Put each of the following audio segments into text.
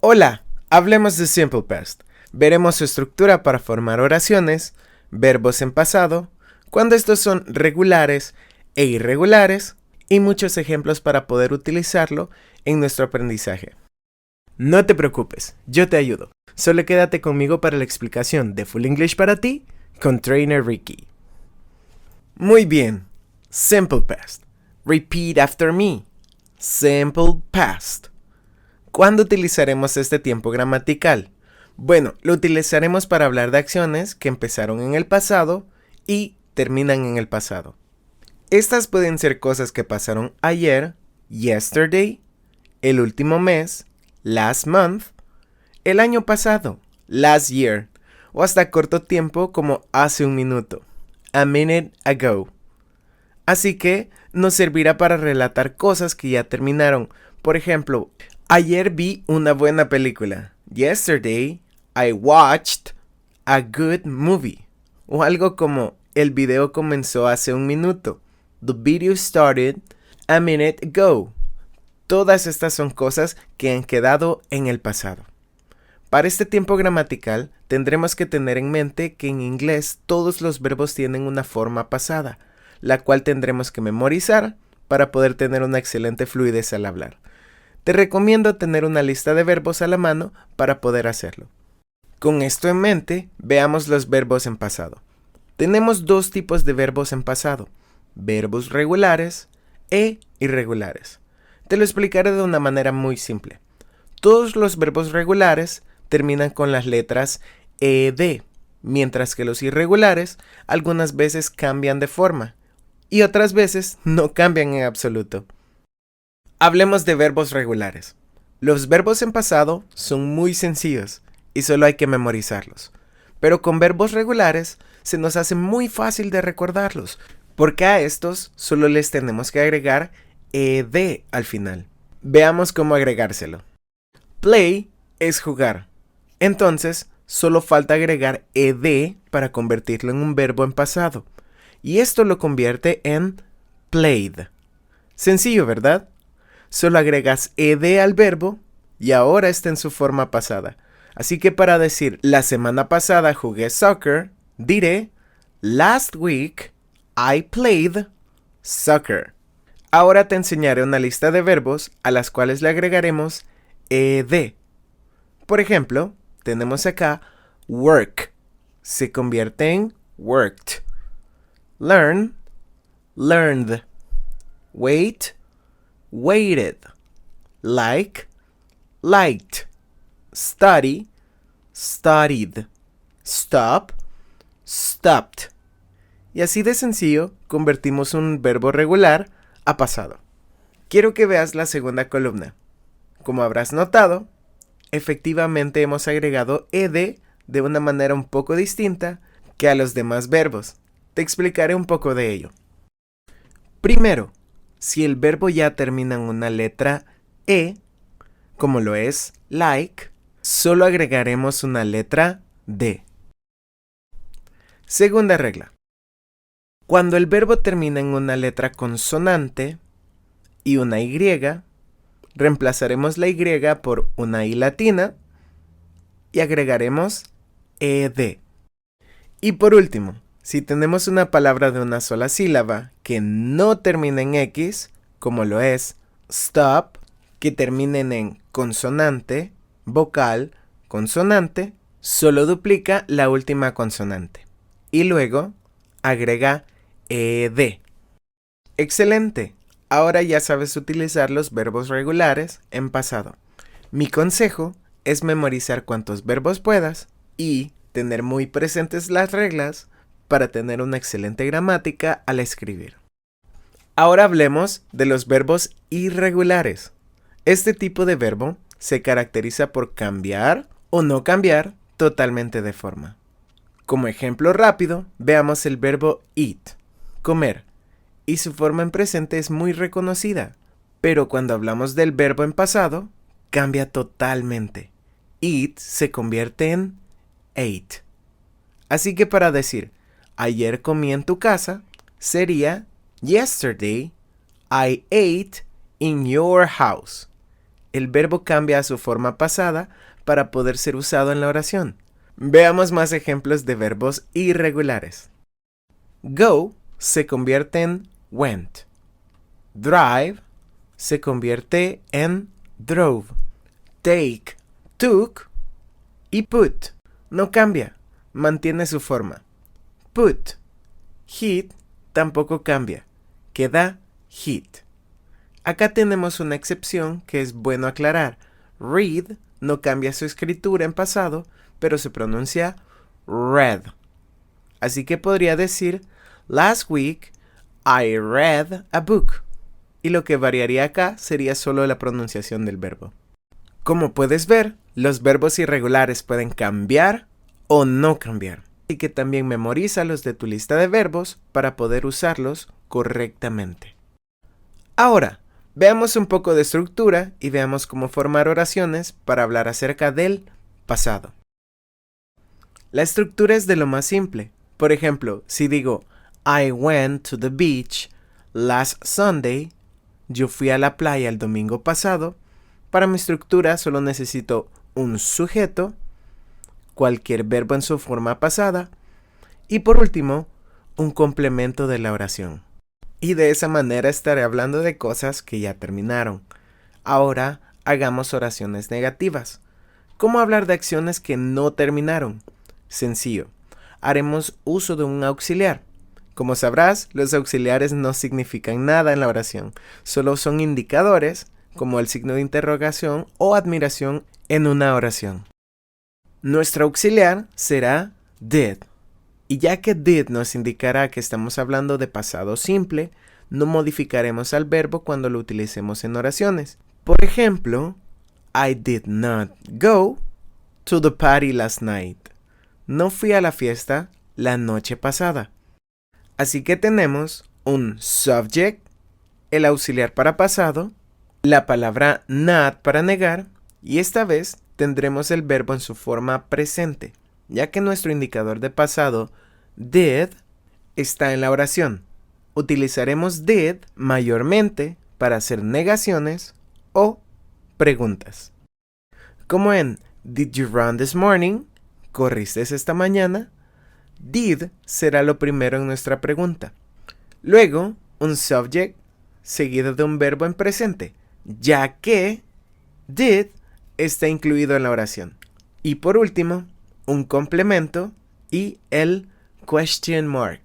Hola, hablemos de Simple Past. Veremos su estructura para formar oraciones, verbos en pasado, cuando estos son regulares e irregulares, y muchos ejemplos para poder utilizarlo en nuestro aprendizaje. No te preocupes, yo te ayudo. Solo quédate conmigo para la explicación de Full English para ti con Trainer Ricky. Muy bien. Simple Past. Repeat after me. Simple Past. ¿Cuándo utilizaremos este tiempo gramatical? Bueno, lo utilizaremos para hablar de acciones que empezaron en el pasado y terminan en el pasado. Estas pueden ser cosas que pasaron ayer, yesterday, el último mes, last month, el año pasado, last year, o hasta corto tiempo como hace un minuto, a minute ago. Así que nos servirá para relatar cosas que ya terminaron. Por ejemplo, ayer vi una buena película. Yesterday, I watched a good movie. O algo como, el video comenzó hace un minuto. The video started a minute ago. Todas estas son cosas que han quedado en el pasado. Para este tiempo gramatical, tendremos que tener en mente que en inglés todos los verbos tienen una forma pasada, la cual tendremos que memorizar para poder tener una excelente fluidez al hablar. Te recomiendo tener una lista de verbos a la mano para poder hacerlo. Con esto en mente, veamos los verbos en pasado. Tenemos dos tipos de verbos en pasado, verbos regulares e irregulares. Te lo explicaré de una manera muy simple. Todos los verbos regulares terminan con las letras ed, mientras que los irregulares algunas veces cambian de forma y otras veces no cambian en absoluto. Hablemos de verbos regulares. Los verbos en pasado son muy sencillos y solo hay que memorizarlos. Pero con verbos regulares se nos hace muy fácil de recordarlos, porque a estos solo les tenemos que agregar ed al final. Veamos cómo agregárselo. Play es jugar. Entonces, solo falta agregar ed para convertirlo en un verbo en pasado. Y esto lo convierte en played. Sencillo, ¿verdad? Solo agregas ed al verbo y ahora está en su forma pasada. Así que para decir la semana pasada jugué soccer, diré last week I played soccer. Ahora te enseñaré una lista de verbos a las cuales le agregaremos ed. Por ejemplo, tenemos acá work. Se convierte en worked. Learn, learned. Wait, waited. Like, liked. Study, studied. Stop, stopped. Y así de sencillo convertimos un verbo regular a pasado. Quiero que veas la segunda columna. Como habrás notado, efectivamente hemos agregado ed de una manera un poco distinta que a los demás verbos. Te explicaré un poco de ello. Primero, si el verbo ya termina en una letra e, como lo es like, solo agregaremos una letra d. Segunda regla. Cuando el verbo termina en una letra consonante y una y, reemplazaremos la y por una i latina y agregaremos ed. Y por último, si tenemos una palabra de una sola sílaba que no termina en x, como lo es stop, que terminen en consonante, vocal, consonante, solo duplica la última consonante. Y luego agrega ed. ¡Excelente! Ahora ya sabes utilizar los verbos regulares en pasado. Mi consejo es memorizar cuantos verbos puedas y tener muy presentes las reglas para tener una excelente gramática al escribir. Ahora hablemos de los verbos irregulares. Este tipo de verbo se caracteriza por cambiar o no cambiar totalmente de forma. Como ejemplo rápido, veamos el verbo eat, comer. Y su forma en presente es muy reconocida, pero cuando hablamos del verbo en pasado, cambia totalmente. Eat se convierte en ate. Así que para decir, ayer comí en tu casa, sería, yesterday I ate in your house. el verbo cambia a su forma pasada para poder ser usado en la oración. Veamos más ejemplos de verbos irregulares. Go se convierte en went. Drive se convierte en drove. Take, took. Y put no cambia, mantiene su forma. Put. Hit tampoco cambia, queda hit. Acá tenemos una excepción que es bueno aclarar. Read no cambia su escritura en pasado, pero se pronuncia read. Así que podría decir, last week I read a book. Y lo que variaría acá sería solo la pronunciación del verbo. Como puedes ver, los verbos irregulares pueden cambiar o no cambiar. Así que también memorízalos de tu lista de verbos para poder usarlos correctamente. Ahora, veamos un poco de estructura y veamos cómo formar oraciones para hablar acerca del pasado. La estructura es de lo más simple. Por ejemplo, si digo, I went to the beach last Sunday, yo fui a la playa el domingo pasado, para mi estructura solo necesito un sujeto, cualquier verbo en su forma pasada y por último, un complemento de la oración. Y de esa manera estaré hablando de cosas que ya terminaron. Ahora hagamos oraciones negativas. ¿Cómo hablar de acciones que no terminaron? Sencillo. Haremos uso de un auxiliar. Como sabrás, los auxiliares no significan nada en la oración. Solo son indicadores, como el signo de interrogación o admiración en una oración. Nuestro auxiliar será did. Y ya que did nos indicará que estamos hablando de pasado simple, no modificaremos al verbo cuando lo utilicemos en oraciones. Por ejemplo, I did not go to the party last night. No fui a la fiesta la noche pasada. Así que tenemos un subject, el auxiliar para pasado, la palabra not para negar, y esta vez tendremos el verbo en su forma presente, ya que nuestro indicador de pasado, did, está en la oración. Utilizaremos did mayormente para hacer negaciones o preguntas. Como en Did you run this morning? ¿Corriste esta mañana? Did será lo primero en nuestra pregunta. Luego, un subject seguido de un verbo en presente, ya que did está incluido en la oración. Y por último, un complemento y el question mark.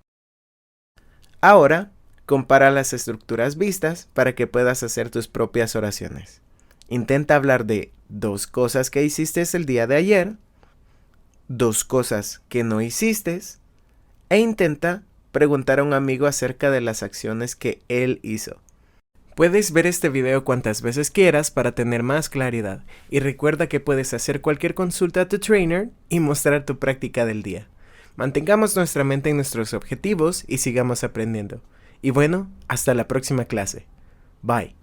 Ahora, compara las estructuras vistas para que puedas hacer tus propias oraciones. Intenta hablar de 2 cosas que hiciste el día de ayer, 2 cosas que no hiciste, e intenta preguntar a un amigo acerca de las acciones que él hizo. Puedes ver este video cuantas veces quieras para tener más claridad, y recuerda que puedes hacer cualquier consulta a tu trainer y mostrar tu práctica del día. Mantengamos nuestra mente en nuestros objetivos y sigamos aprendiendo. Y bueno, hasta la próxima clase. Bye.